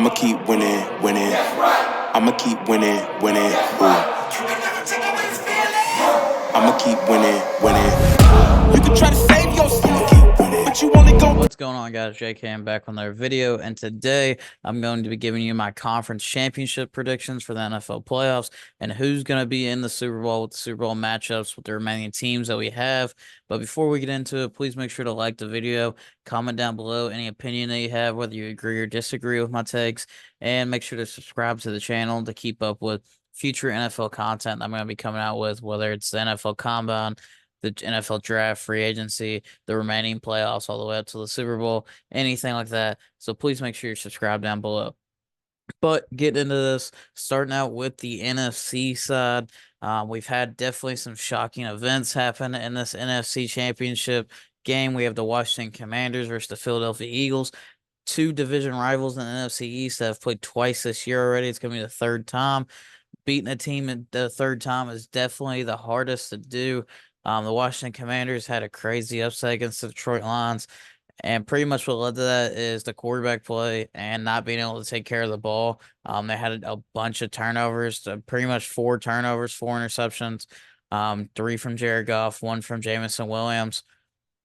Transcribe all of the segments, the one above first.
I'ma keep winning, winning. I'ma keep winning, winning. I'ma keep winning, winning. You can try to save yourself, but you only go. What's going on, guys? JK back on their video, and today I'm going to be giving you my conference championship predictions for the NFL playoffs and who's going to be in the Super Bowl with the Super Bowl matchups with the remaining teams that we have. But before we get into it, please make sure to like the video, comment down below any opinion that you have, whether you agree or disagree with my takes, and make sure to subscribe to the channel to keep up with future NFL content I'm going to be coming out with, whether it's the NFL Combine, the NFL draft, free agency, the remaining playoffs all the way up to the Super Bowl, anything like that. So please make sure you're subscribed down below. But getting into this, starting out with the NFC side, we've had definitely some shocking events happen in this NFC championship game. We have the Washington Commanders versus the Philadelphia Eagles, two division rivals in the NFC East that have played twice this year already. It's going to be the third time. Beating a team the third time is definitely the hardest to do. The Washington Commanders had a crazy upset against the Detroit Lions, and pretty much what led to that is the quarterback play and not being able to take care of the ball. They had a bunch of turnovers, pretty much four turnovers, four interceptions, three from Jared Goff, one from Jameson Williams.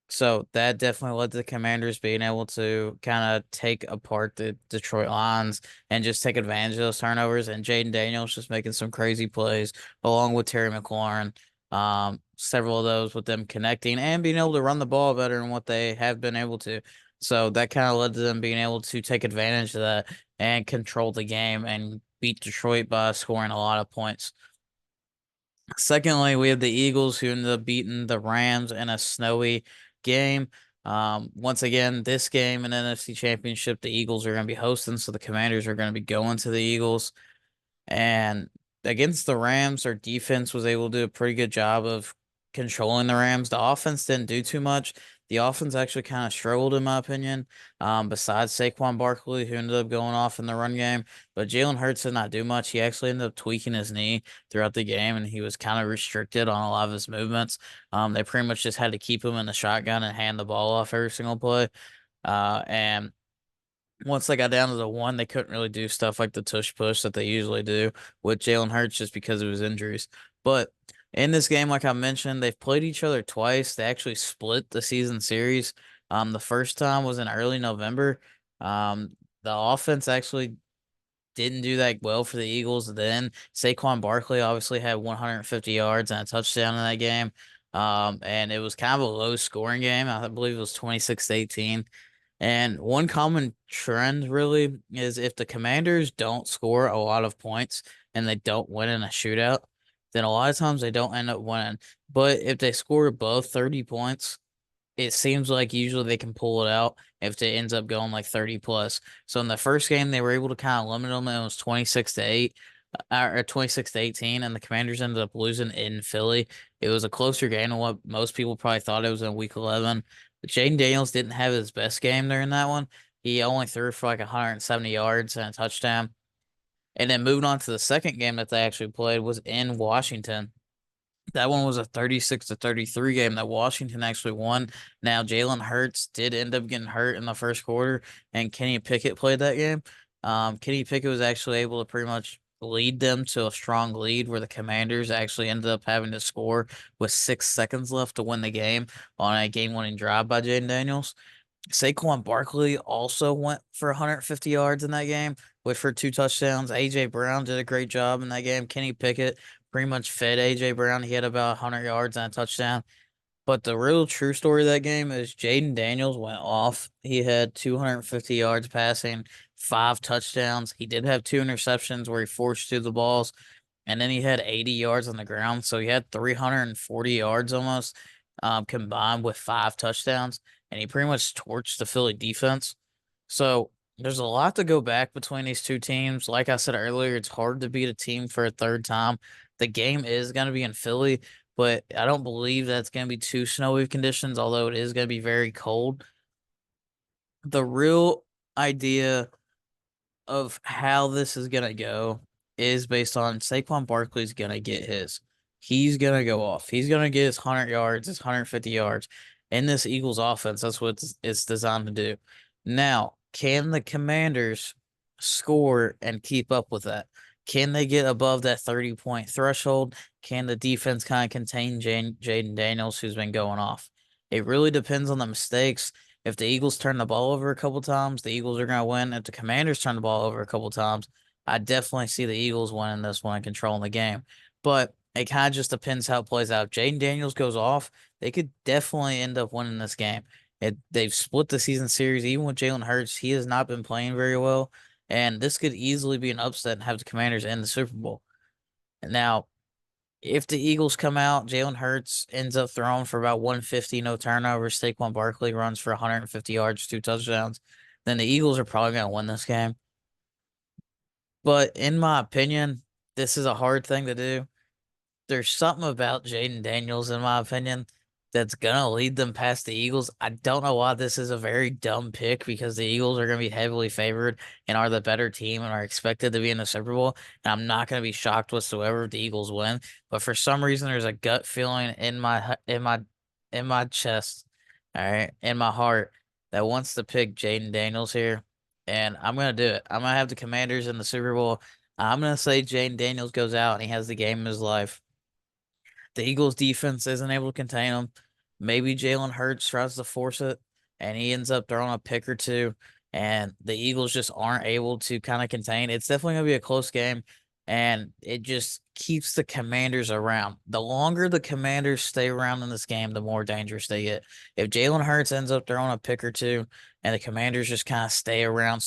So that definitely led to the Commanders being able to kind of take apart the Detroit Lions and just take advantage of those turnovers. And Jaden Daniels just making some crazy plays along with Terry McLaurin. Several of those with them connecting and being able to run the ball better than what they have been able to. So that kind of led to them being able to take advantage of that and control the game and beat Detroit by scoring a lot of points. Secondly, we have the Eagles who ended up beating the Rams in a snowy game. Once again, this game in NFC Championship, the Eagles are going to be hosting, so the Commanders are going to be going to the Eagles. And against the Rams, our defense was able to do a pretty good job of controlling the Rams. The offense didn't do too much. The offense actually kind of struggled, in my opinion, besides Saquon Barkley, who ended up going off in the run game. But Jalen Hurts did not do much. He actually ended up tweaking his knee throughout the game, and he was kind of restricted on a lot of his movements. They pretty much just had to keep him in the shotgun and hand the ball off every single play. And once they got down to the one, they couldn't really do stuff like the tush push that they usually do with Jalen Hurts just because of his injuries. But in this game, like I mentioned, they've played each other twice. They actually split the season series. The first time was in early November. The offense actually didn't do that well for the Eagles then. Saquon Barkley obviously had 150 yards and a touchdown in that game. And it was kind of a low scoring game. I believe it was 26-18. And one common trend really is if the Commanders don't score a lot of points and they don't win in a shootout, then a lot of times they don't end up winning. But if they score above 30 points, it seems like usually they can pull it out if it ends up going like 30 plus. So in the first game, they were able to kind of limit them. It was 26-8 or 26-18, and the Commanders ended up losing in Philly. It was a closer game than what most people probably thought it was in week 11. But Jaden Daniels didn't have his best game during that one. He only threw for like 170 yards and a touchdown. And then moving on to the second game that they actually played was in Washington. That one was a 36-33 game that Washington actually won. Now, Jalen Hurts did end up getting hurt in the first quarter, and Kenny Pickett played that game. Kenny Pickett was actually able to pretty much lead them to a strong lead where the Commanders actually ended up having to score with 6 seconds left to win the game on a game-winning drive by Jaden Daniels. Saquon Barkley also went for 150 yards in that game, with for two touchdowns. AJ Brown did a great job in that game. Kenny Pickett pretty much fed AJ Brown. He had about 100 yards and a touchdown. But the real true story of that game is Jaden Daniels went off. He had 250 yards passing, five touchdowns. He did have two interceptions where he forced through the balls, and then he had 80 yards on the ground. So he had 340 yards almost, combined with five touchdowns, and he pretty much torched the Philly defense. So there's a lot to go back between these two teams. Like I said earlier, it's hard to beat a team for a third time. The game is going to be in Philly, but I don't believe that's going to be too snowy conditions, although it is going to be very cold. The real idea of how this is going to go is based on Saquon Barkley's going to get his. He's going to go off. He's going to get his 100 yards, his 150 yards in this Eagles offense. That's what it's designed to do. Now, can the Commanders score and keep up with that? Can they get above that 30-point threshold? Can the defense kind of contain Jaden Daniels, who's been going off? It really depends on the mistakes. If the Eagles turn the ball over a couple times, the Eagles are going to win. If the Commanders turn the ball over a couple times, I definitely see the Eagles winning this one and controlling the game. But it kind of just depends how it plays out. If Jaden Daniels goes off, they could definitely end up winning this game. They've split the season series. Even with Jalen Hurts, he has not been playing very well. And this could easily be an upset and have the Commanders in the Super Bowl. Now, if the Eagles come out, Jalen Hurts ends up throwing for about 150, no turnovers. Saquon Barkley runs for 150 yards, 2 touchdowns. Then the Eagles are probably going to win this game. But in my opinion, this is a hard thing to do. There's something about Jaden Daniels, in my opinion, that's gonna lead them past the Eagles. I don't know why this is a very dumb pick because the Eagles are gonna be heavily favored and are the better team and are expected to be in the Super Bowl. And I'm not gonna be shocked whatsoever if the Eagles win. But for some reason, there's a gut feeling in my chest, all right, in my heart that wants to pick Jaden Daniels here, and I'm gonna do it. I'm gonna have the Commanders in the Super Bowl. I'm gonna say Jaden Daniels goes out and he has the game of his life. The Eagles defense isn't able to contain him. Maybe Jalen Hurts tries to force it and he ends up throwing a pick or two, and the Eagles just aren't able to kind of contain. It's definitely going to be a close game, and it just keeps the Commanders around. The longer the Commanders stay around in this game, the more dangerous they get. If Jalen Hurts ends up throwing a pick or two and the Commanders just kind of stay around,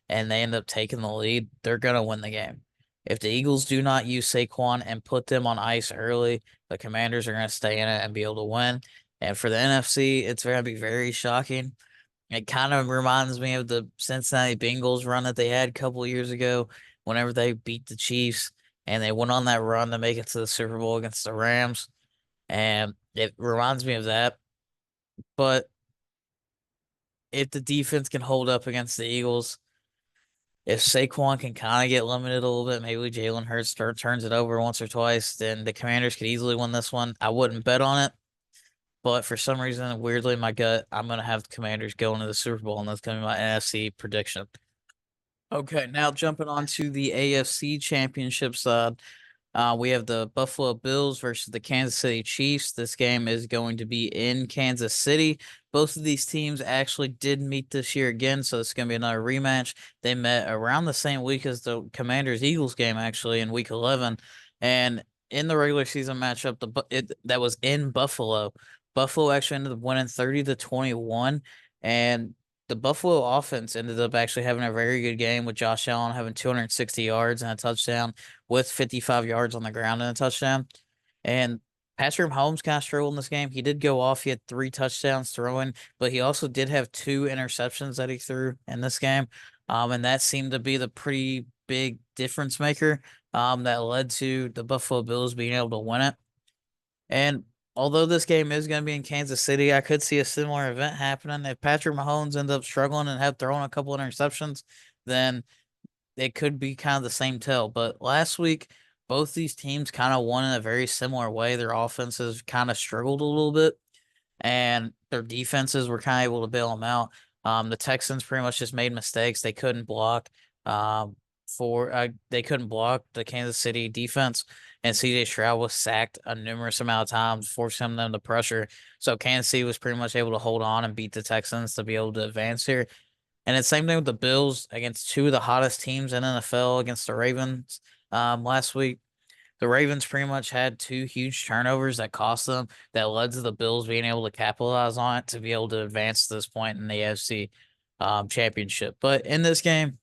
and they end up taking the lead, they're going to win the game. If the Eagles do not use Saquon and put them on ice early, the Commanders are going to stay in it and be able to win. And for the NFC, it's going to be very shocking. It kind of reminds me of the Cincinnati Bengals run that they had a couple of years ago whenever they beat the Chiefs and they went on that run to make it to the Super Bowl against the Rams. And it reminds me of that. But if the defense can hold up against the Eagles, if Saquon can kind of get limited a little bit, maybe Jalen Hurts turns it over once or twice, then the Commanders could easily win this one. I wouldn't bet on it, but for some reason, weirdly in my gut, I'm going to have the Commanders going to the Super Bowl, and that's going to be my NFC prediction. Okay, now jumping on to the AFC Championship side. We have the Buffalo Bills versus the Kansas City Chiefs. This game is going to be in Kansas City. Both of these teams actually did meet this year again, so it's going to be another rematch. They met around the same week as the Commanders-Eagles game, actually, in Week 11. And in the regular season matchup, that was in Buffalo. Buffalo actually ended up winning 30-21, and the Buffalo offense ended up actually having a very good game with Josh Allen having 260 yards and a touchdown with 55 yards on the ground and a touchdown. And Patrick Mahomes kind of struggled in this game. He did go off. He had 3 touchdowns throwing, but he also did have 2 interceptions that he threw in this game. And that seemed to be the pretty big difference maker that led to the Buffalo Bills being able to win it. And although this game is going to be in Kansas City, I could see a similar event happening. If Patrick Mahomes ends up struggling and have thrown a couple interceptions, then it could be kind of the same tale. But last week, both these teams kind of won in a very similar way. Their offenses kind of struggled a little bit, and their defenses were kind of able to bail them out. The Texans pretty much just made mistakes. They couldn't block. They couldn't block the Kansas City defense, and CJ Stroud was sacked a numerous amount of times, forcing them to pressure. So Kansas City was pretty much able to hold on and beat the Texans to be able to advance here. And it's same thing with the Bills against 2 of the hottest teams in NFL against the Ravens last week. The Ravens pretty much had 2 huge turnovers that cost them, that led to the Bills being able to capitalize on it to be able to advance to this point in the AFC championship. But in this game,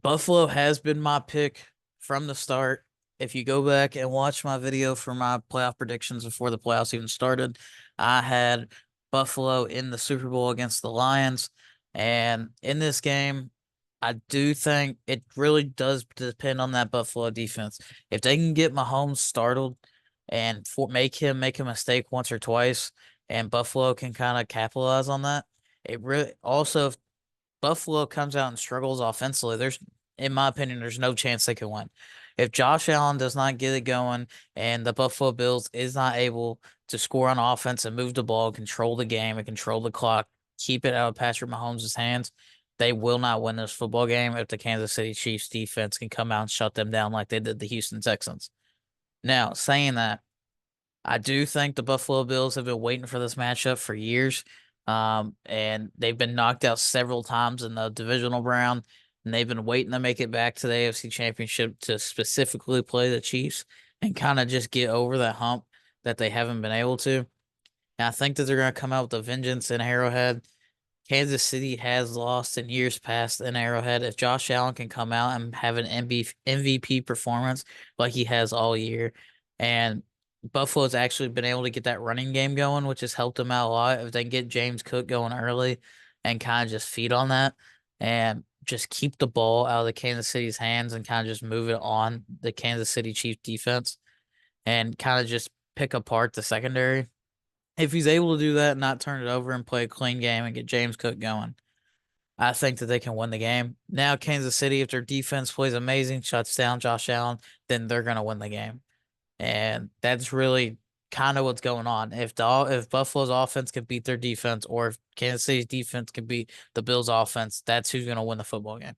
Buffalo has been my pick from the start. If you go back and watch my video for my playoff predictions before the playoffs even started, I had Buffalo in the Super Bowl against the Lions. And in this game, I do think it really does depend on that Buffalo defense. If they can get Mahomes startled and make him make a mistake once or twice, and Buffalo can kind of capitalize on that, it really also if Buffalo comes out and struggles offensively, in my opinion, there's no chance they can win. If Josh Allen does not get it going and the Buffalo Bills is not able to score on offense and move the ball, control the game and control the clock, keep it out of Patrick Mahomes' hands, they will not win this football game if the Kansas City Chiefs defense can come out and shut them down like they did the Houston Texans. Now, saying that, I do think the Buffalo Bills have been waiting for this matchup for years. And they've been knocked out several times in the divisional round, and they've been waiting to make it back to the AFC Championship to specifically play the Chiefs and kind of just get over that hump that they haven't been able to. And I think that they're going to come out with a vengeance in Arrowhead. Kansas City has lost in years past in Arrowhead. If Josh Allen can come out and have an MVP performance like he has all year, and Buffalo's actually been able to get that running game going, which has helped them out a lot. If they can get James Cook going early and kind of just feed on that and just keep the ball out of the Kansas City's hands and kind of just move it on the Kansas City Chiefs defense and kind of just pick apart the secondary. If he's able to do that and not turn it over and play a clean game and get James Cook going, I think that they can win the game. Now, Kansas City, if their defense plays amazing, shuts down Josh Allen, then they're going to win the game. And that's really kind of what's going on. If Buffalo's offense can beat their defense, or if Kansas City's defense can beat the Bills' offense, that's who's going to win the football game.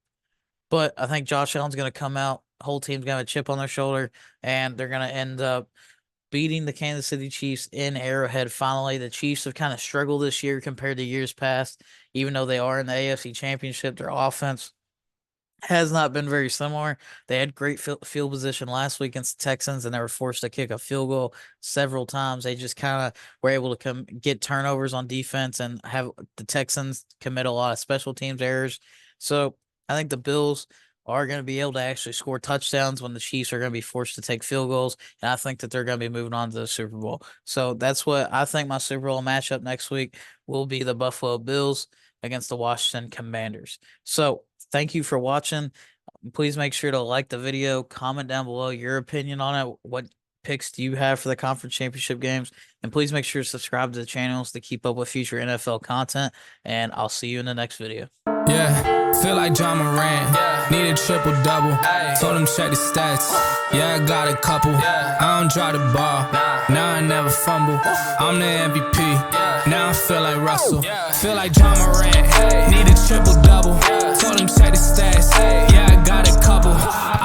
But I think Josh Allen's going to come out, whole team's going to have a chip on their shoulder, and they're going to end up beating the Kansas City Chiefs in Arrowhead. Finally, the Chiefs have kind of struggled this year compared to years past. Even though they are in the AFC Championship, their offense has not been very similar. They had great field position last week against the Texans, and they were forced to kick a field goal several times. They just kind of were able to get turnovers on defense and have the Texans commit a lot of special teams errors. So I think the Bills are going to be able to actually score touchdowns when the Chiefs are going to be forced to take field goals, and I think that they're going to be moving on to the Super Bowl. So that's what I think my Super Bowl matchup next week will be: the Buffalo Bills against the Washington Commanders. So thank you for watching. Please make sure to like the video, comment down below your opinion on it. What picks do you have for the conference championship games? And please make sure to subscribe to the channels to keep up with future NFL content. And I'll see you in the next video. Yeah, feel like John Moran. Need a triple-double. Told him check the stats. Yeah, I got a couple. I don't drop the ball. Now I never fumble. I'm the MVP. Now I feel like Russell. Feel like John Moran. Need a triple-double. Told him check the stats. Yeah, I got a couple.